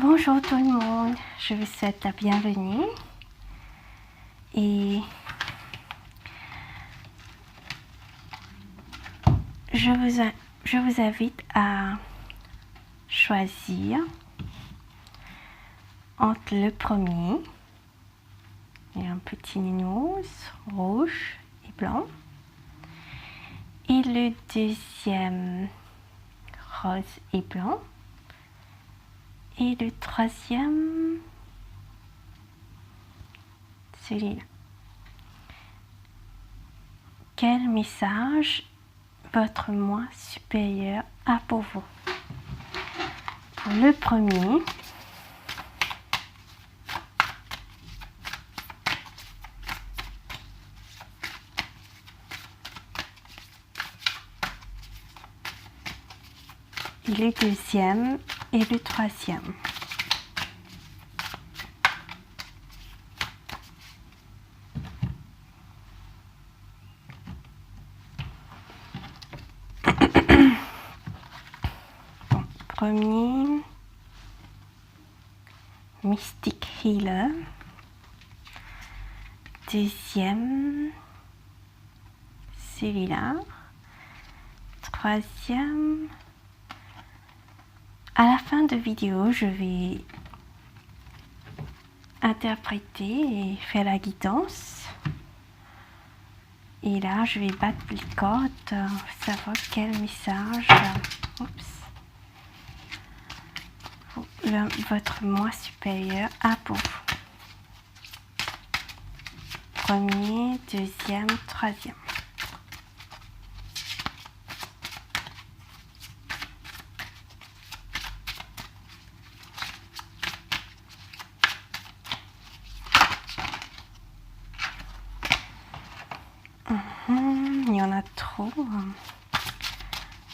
Bonjour tout le monde, je vous souhaite la bienvenue et je vous invite à choisir entre le premier, il y a un petit nounours rouge et blanc, et le deuxième rose et blanc, et le troisième, celui-là. Quel message votre moi supérieur a pour vous? Pour le premier, et le deuxième et le troisième. Bon, premier, Mystic Healer. Deuxième, celui-là. Troisième. À la fin de vidéo, je vais interpréter et faire la guidance. Et là, je vais battre les cordes pour savoir quel message votre moi supérieur a pour vous. Premier, deuxième, troisième. Il y en a trop.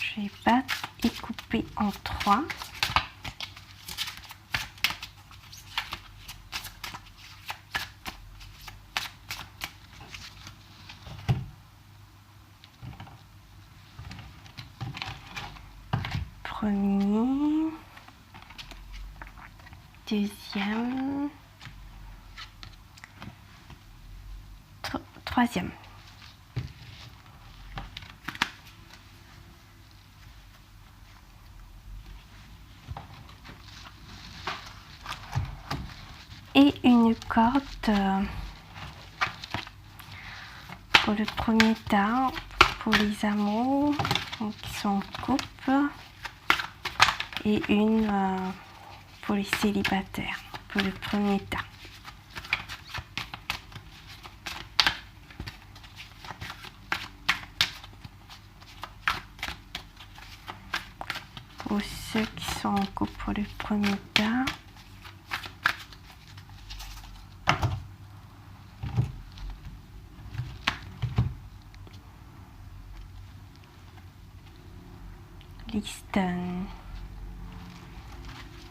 Je vais battre et couper en trois. Premier, deuxième, troisième. Et une corde pour le premier tas, pour les amours qui sont en couple, et une pour les célibataires, pour le premier tas. Pour ceux qui sont en couple pour le premier tas. Listen.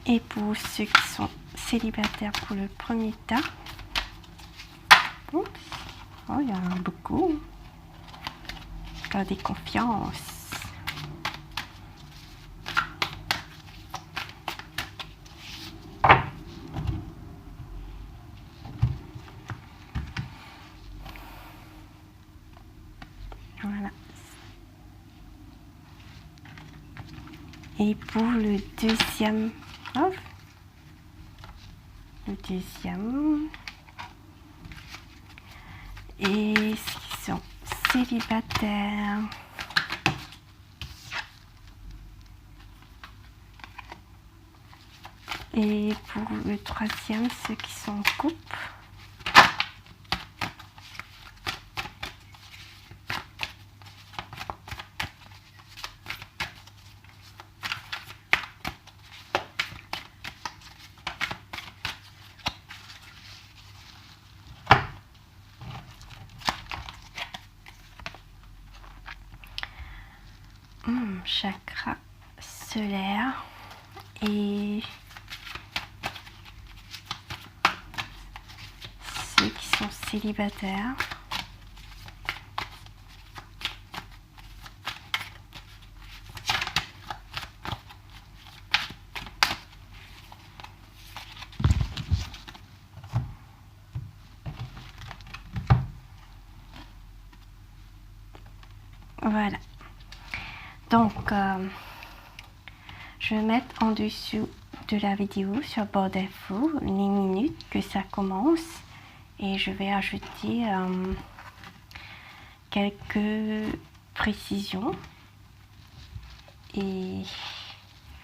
Et pour ceux qui sont célibataires pour le premier tas. Oups. Oh, il y en a beaucoup. Gardez confiance. Voilà. Et pour le deuxième, et ceux qui sont célibataires, et pour le troisième, ceux qui sont en couple. Chakra solaire et ceux qui sont célibataires. Voilà. Donc, je vais mettre en dessous de la vidéo sur bord d'infos les minutes que ça commence et je vais ajouter quelques précisions et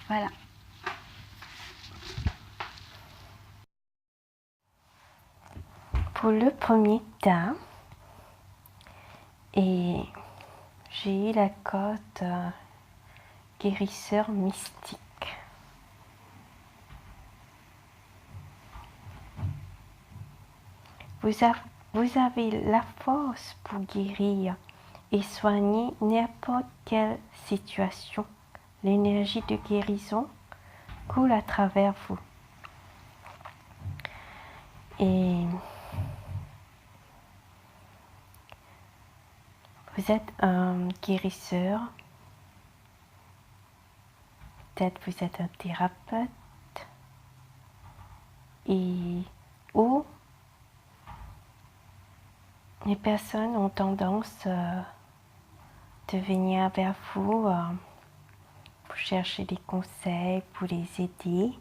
voilà. Pour le premier tas, et j'ai eu la carte guérisseur mystique. Vous avez la force pour guérir et soigner n'importe quelle situation. L'énergie de guérison coule à travers vous. Et vous êtes un guérisseur, peut-être vous êtes un thérapeute, ou les personnes ont tendance de venir vers vous pour chercher des conseils, pour les aider.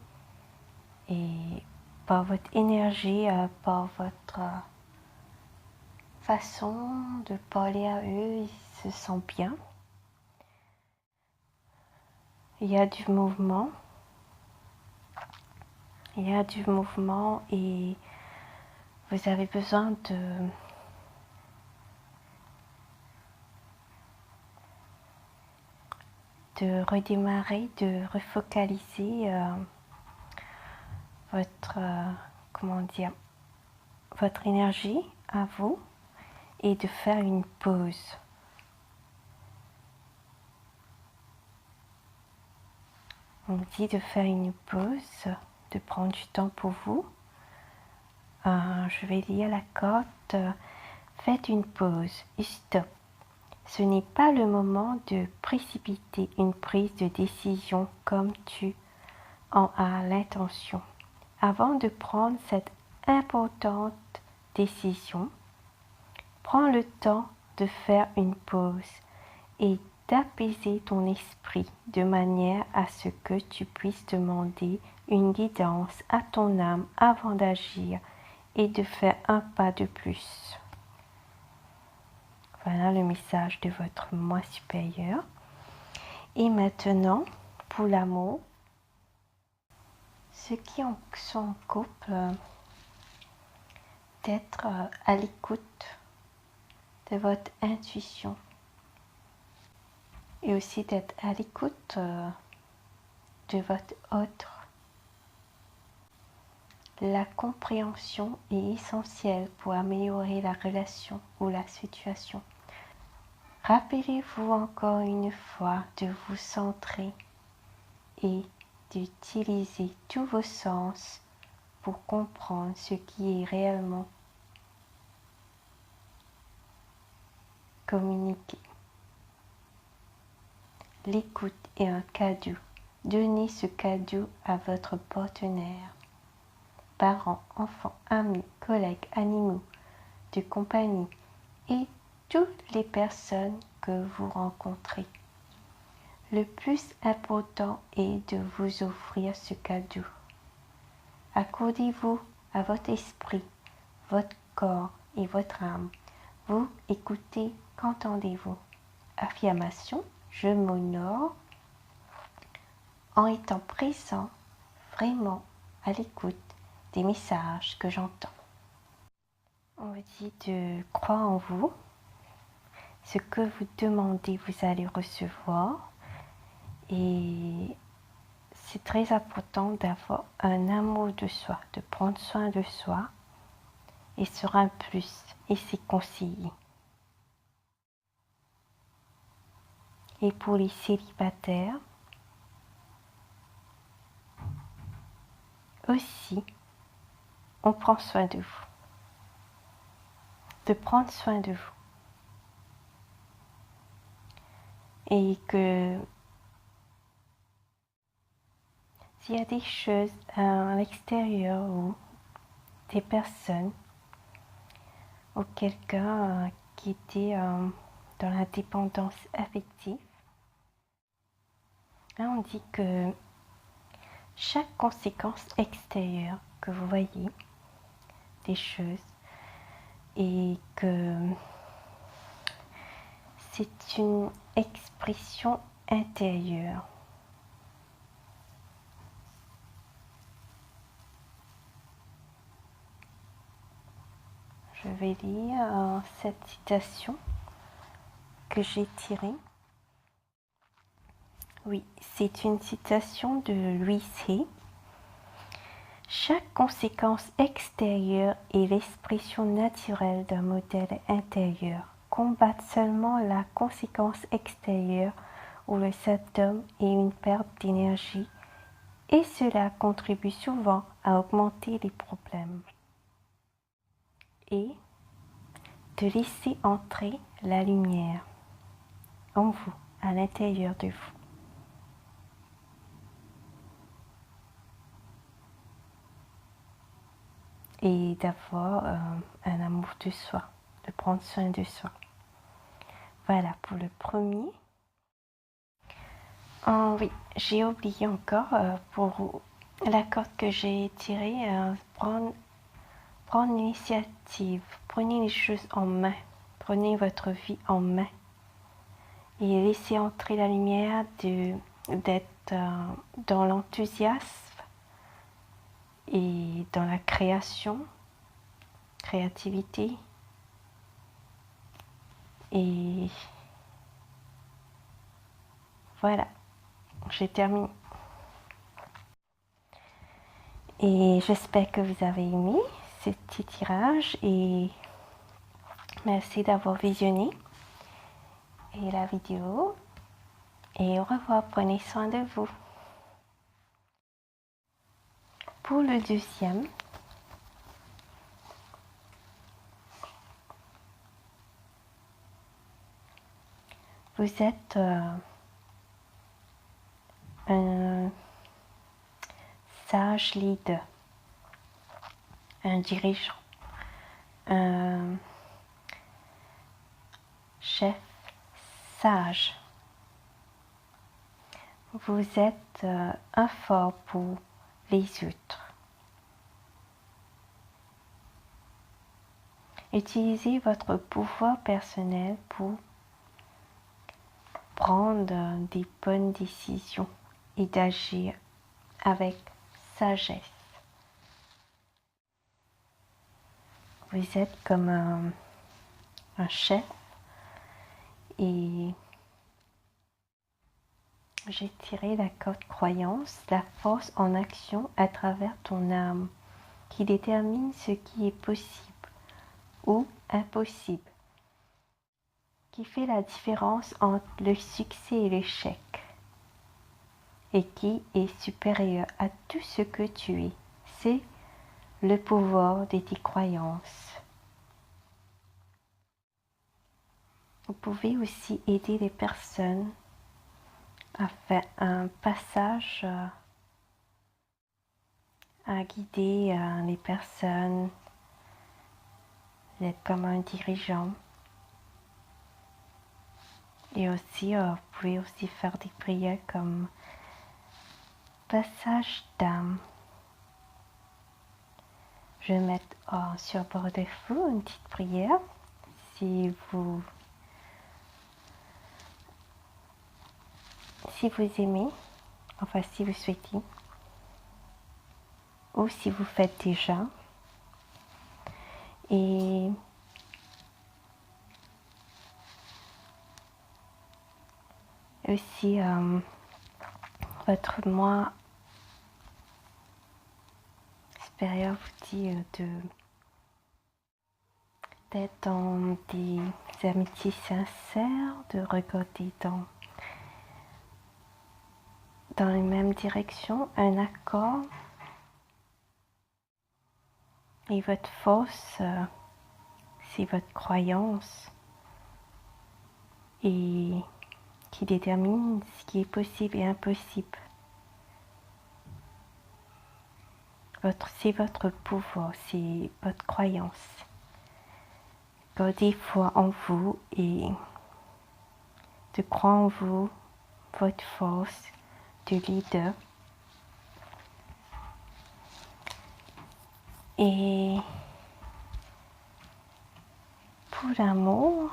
Et par votre énergie, par votre façon de parler à eux, ils se sentent bien. Il y a du mouvement. Il y a du mouvement et vous avez besoin de redémarrer, de refocaliser votre, votre énergie à vous et de faire une pause. On dit de faire une pause, de prendre du temps pour vous. Je vais lire la carte. Faites une pause et stop. Ce n'est pas le moment de précipiter une prise de décision comme tu en as l'intention. Avant de prendre cette importante décision, prends le temps de faire une pause et d'apaiser ton esprit de manière à ce que tu puisses demander une guidance à ton âme avant d'agir et de faire un pas de plus. Voilà le message de votre moi supérieur. Et maintenant, pour l'amour, ceux qui sont en couple, d'être à l'écoute de votre intuition et aussi d'être à l'écoute de votre autre. La compréhension est essentielle pour améliorer la relation ou la situation. Rappelez-vous encore une fois de vous centrer et d'utiliser tous vos sens pour comprendre ce qui est réellement communiqué. L'écoute est un cadeau. Donnez ce cadeau à votre partenaire. Parents, enfants, amis, collègues, animaux de compagnie et toutes les personnes que vous rencontrez. Le plus important est de vous offrir ce cadeau. Accordez-vous à votre esprit, votre corps et votre âme. Vous écoutez, qu'entendez-vous? Affirmation, je m'honore en étant présent, vraiment à l'écoute des messages que j'entends. On vous dit de croire en vous. Ce que vous demandez, vous allez recevoir. Et c'est très important d'avoir un amour de soi, de prendre soin de soi. Et sur un plus, et c'est conseillé. Et pour les célibataires, aussi, on prend soin de vous. De prendre soin de vous. Et que s'il y a des choses à l'extérieur ou des personnes ou quelqu'un qui était dans la dépendance affective. Là, on dit que chaque conséquence extérieure que vous voyez des choses et que c'est une expression intérieure. Je vais lire cette citation que j'ai tirée. Oui, c'est une citation de Louis Hay. Chaque conséquence extérieure est l'expression naturelle d'un modèle intérieur. Combattre seulement la conséquence extérieure ou le symptôme est une perte d'énergie et cela contribue souvent à augmenter les problèmes. Et de laisser entrer la lumière en vous, à l'intérieur de vous. Et d'avoir un amour de soi, de prendre soin de soi. Voilà pour le premier. Oui, j'ai oublié encore pour la corde que j'ai tirée, prendre l'initiative, prenez les choses en main, prenez votre vie en main et laissez entrer la lumière d'être dans l'enthousiasme et dans la créativité et voilà, j'ai terminé. Et j'espère que vous avez aimé ce petit tirage et merci d'avoir visionné et la vidéo et au revoir, prenez soin de vous. Pour le deuxième, vous êtes un sage leader, un dirigeant, un chef sage. Vous êtes un fort pour les autres. Utilisez votre pouvoir personnel pour prendre des bonnes décisions et d'agir avec sagesse. Vous êtes comme un chef et j'ai tiré la corde croyance, la force en action à travers ton âme qui détermine ce qui est possible ou impossible, qui fait la différence entre le succès et l'échec et qui est supérieur à tout ce que tu es. C'est le pouvoir de tes croyances. Vous pouvez aussi aider les personnes à faire un passage, à guider les personnes. Vous êtes comme un dirigeant. Et aussi, vous pouvez aussi faire des prières comme passage d'âme. Je vais mettre sur bord de vous une petite prière. Si vous aimez, enfin si vous souhaitez, ou si vous faites déjà. Et aussi votre moi supérieur vous dit d'être dans des amitiés sincères, de regarder dans les mêmes directions, un accord. Et votre force, c'est votre croyance et qui détermine ce qui est possible et impossible. C'est votre pouvoir, c'est votre croyance. Gardez foi en vous et de croire en vous, votre force de leader. Et pour l'amour,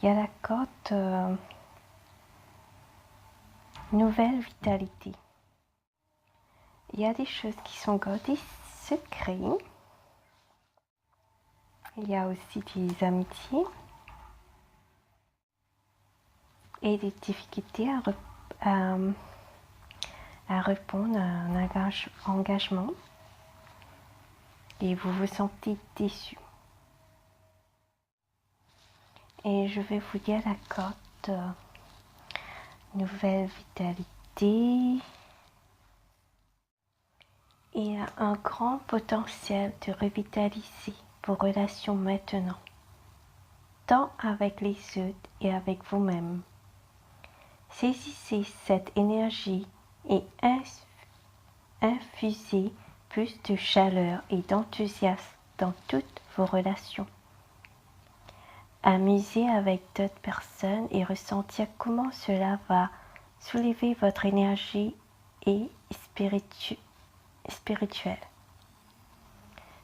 il y a la carte nouvelle vitalité. Il y a des choses qui sont gardées secrets. Il y a aussi des amitiés et des difficultés à répondre à un engagement et vous vous sentez déçu. Et je vais vous dire la carte nouvelle vitalité. Il y a un grand potentiel de revitaliser vos relations maintenant, tant avec les autres et avec vous-même. Saisissez cette énergie et infusez plus de chaleur et d'enthousiasme dans toutes vos relations. Amusez avec d'autres personnes et ressentir comment cela va soulever votre énergie et spirituelle.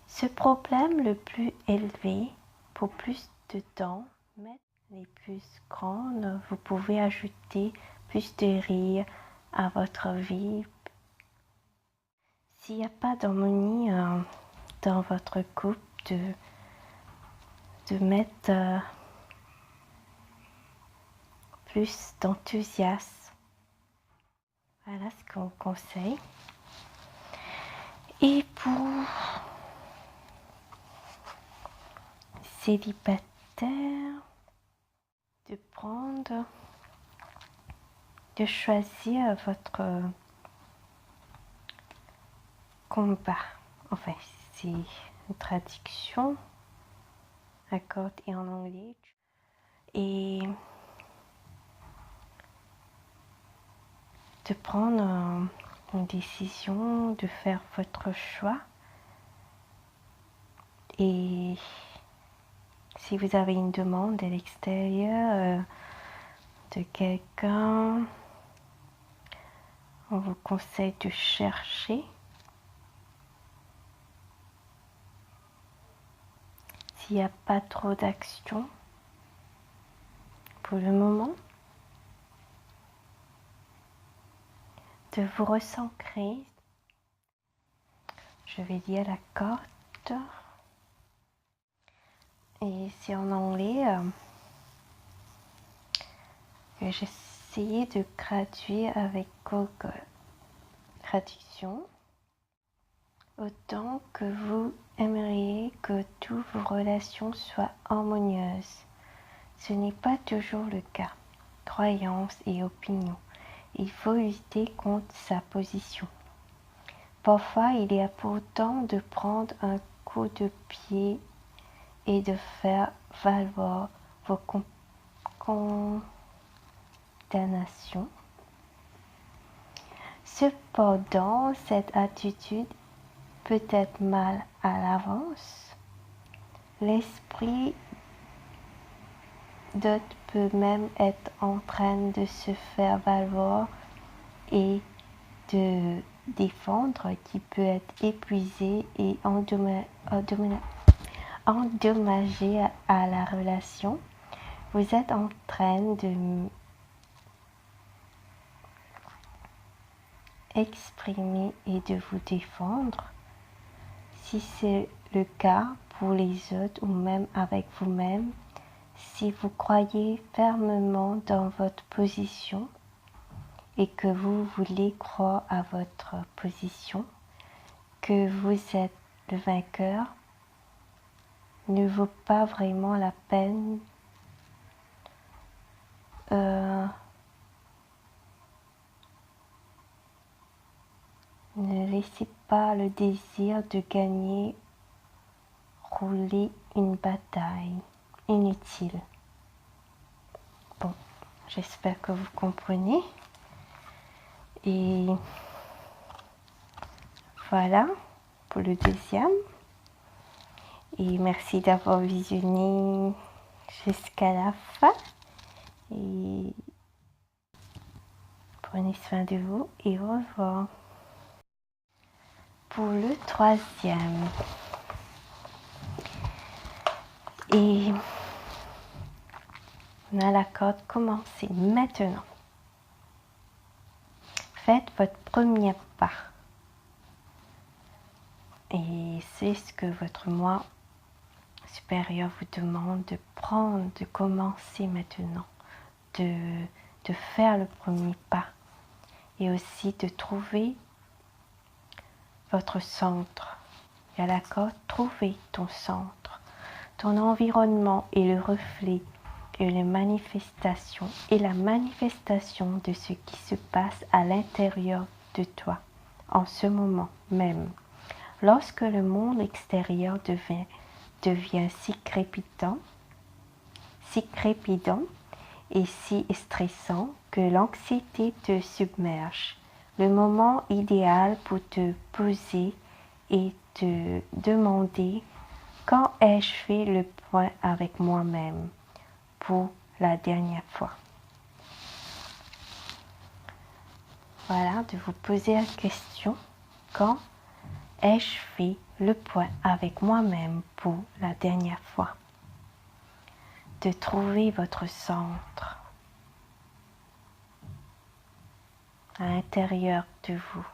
Ce problème le plus élevé pour plus de temps, les plus grandes, vous pouvez ajouter plus de rire à votre vie. S'il n'y a pas d'harmonie dans votre couple, de mettre plus d'enthousiasme. Voilà ce qu'on conseille. Et pour célibataire, de choisir votre combat. Enfin, c'est une traduction à corde et en anglais. Et de prendre une décision, de faire votre choix. Et si vous avez une demande à l'extérieur de quelqu'un, on vous conseille de chercher. S'il n'y a pas trop d'action pour le moment, de vous recentrer. Je vais dire la carte. Et c'est en anglais que j'ai essayé de traduire avec Google Traduction. Autant que vous aimeriez que toutes vos relations soient harmonieuses. Ce n'est pas toujours le cas. Croyances et opinions. Il faut lutter contre sa position. Parfois, il est important de prendre un coup de pied et de faire valoir vos condamnations. Cependant, cette attitude peut être mal à l'avance. L'esprit d'autres peut même être en train de se faire valoir et de défendre, qui peut être épuisé et endommagé à la relation. Vous êtes en train de exprimer et de vous défendre. Si c'est le cas pour les autres ou même avec vous-même, si vous croyez fermement dans votre position et que vous voulez croire à votre position, que vous êtes le vainqueur, ne vaut pas vraiment la peine ne laissez pas le désir de gagner rouler une bataille inutile. Bon, j'espère que vous comprenez. Et voilà pour le deuxième. Et merci d'avoir visionné jusqu'à la fin. Et prenez soin de vous et au revoir. Pour le troisième. Et on a la corde commencer maintenant. Faites votre premier pas. Et c'est ce que votre moi supérieur vous demande de prendre, de commencer maintenant, de faire le premier pas et aussi de trouver votre centre. Et à la corde, trouver ton centre. Ton environnement est le reflet et la manifestation de ce qui se passe à l'intérieur de toi en ce moment même. Lorsque le monde extérieur devient si crépidant et si stressant que l'anxiété te submerge, le moment idéal pour te poser et te demander quand ai-je fait le point avec moi-même pour la dernière fois. Voilà, de vous poser la question, quand ai-je fait le point avec moi-même pour la dernière fois? De trouver votre centre à l'intérieur de vous.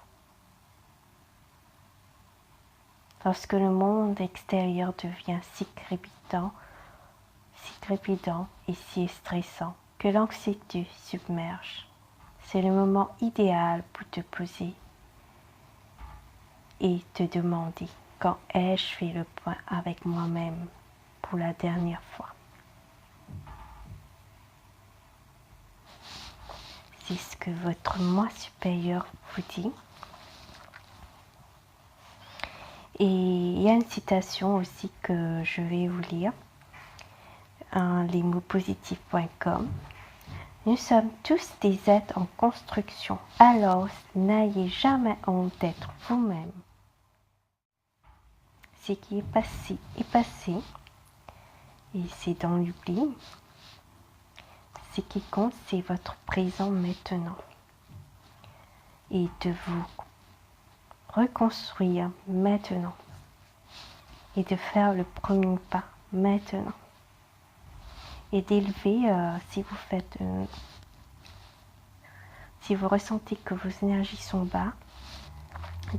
Lorsque le monde extérieur devient si crépidant et si stressant que l'anxiété submerge, c'est le moment idéal pour te poser et te demander quand ai-je fait le point avec moi-même pour la dernière fois. C'est ce que votre moi supérieur vous dit. Et il y a une citation aussi que je vais vous lire, lesmotspositifs.com. Nous sommes tous des êtres en construction, alors n'ayez jamais honte d'être vous-même. Ce qui est passé, et c'est dans l'oubli. Ce qui compte, c'est votre présent maintenant. Et de vous reconstruire maintenant. Et de faire le premier pas maintenant. Et d'élever, si vous ressentez que vos énergies sont bas,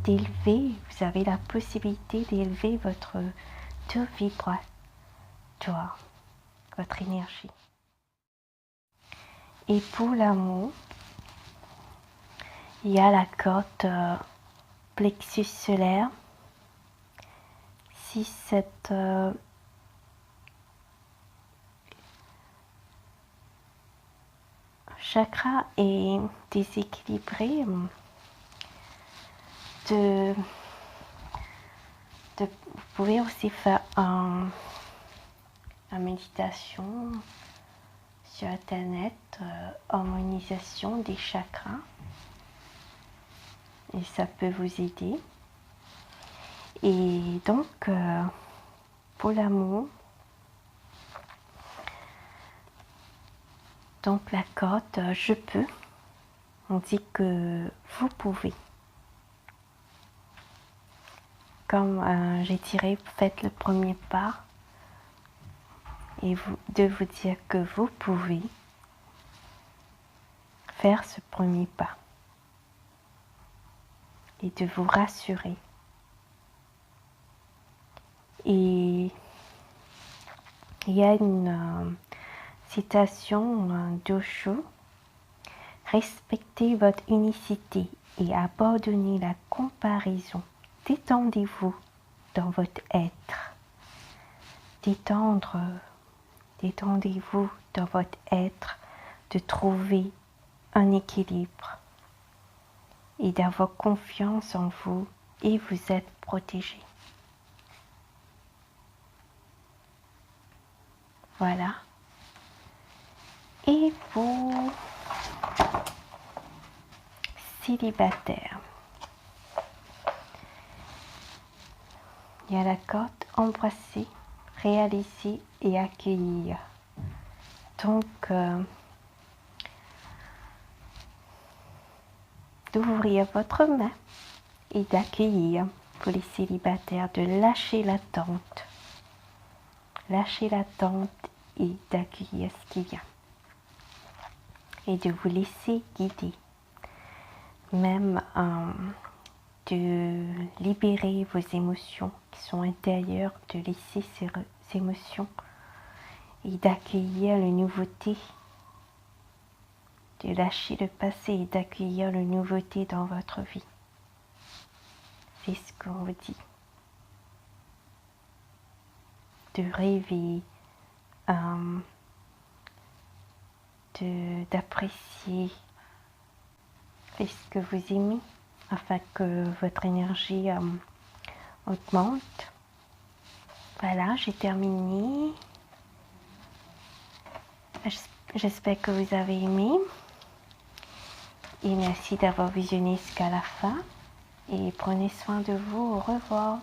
d'élever, vous avez la possibilité d'élever votre taux vibratoire, votre énergie. Et pour l'amour, il y a la corde plexus solaire. Si cette chakra est déséquilibré, vous pouvez aussi faire une méditation sur internet, harmonisation des chakras, et ça peut vous aider. Et donc pour l'amour, donc la corde je peux, on dit que vous pouvez. Comme j'ai tiré, faites le premier pas et de vous dire que vous pouvez faire ce premier pas et de vous rassurer. Et il y a une citation d'Osho: respectez votre unicité et abandonnez la comparaison. Détendez-vous dans votre être. Détendez-vous dans votre être, de trouver un équilibre et d'avoir confiance en vous, et vous êtes protégé. Voilà. Et pour célibataire, il y a la corde embrasser, réaliser et accueillir. Donc, d'ouvrir votre main et d'accueillir pour les célibataires, de lâcher l'attente. Lâcher l'attente et d'accueillir ce qui vient. Et de vous laisser guider. Même de libérer vos émotions qui sont intérieures, de laisser ces émotions et d'accueillir la nouveauté, de lâcher le passé et d'accueillir la nouveauté dans votre vie. C'est ce qu'on vous dit. De rêver, d'apprécier ce que vous aimez afin que votre énergie augmente. Voilà, j'ai terminé. J'espère que vous avez aimé et merci d'avoir visionné jusqu'à la fin et prenez soin de vous. Au revoir.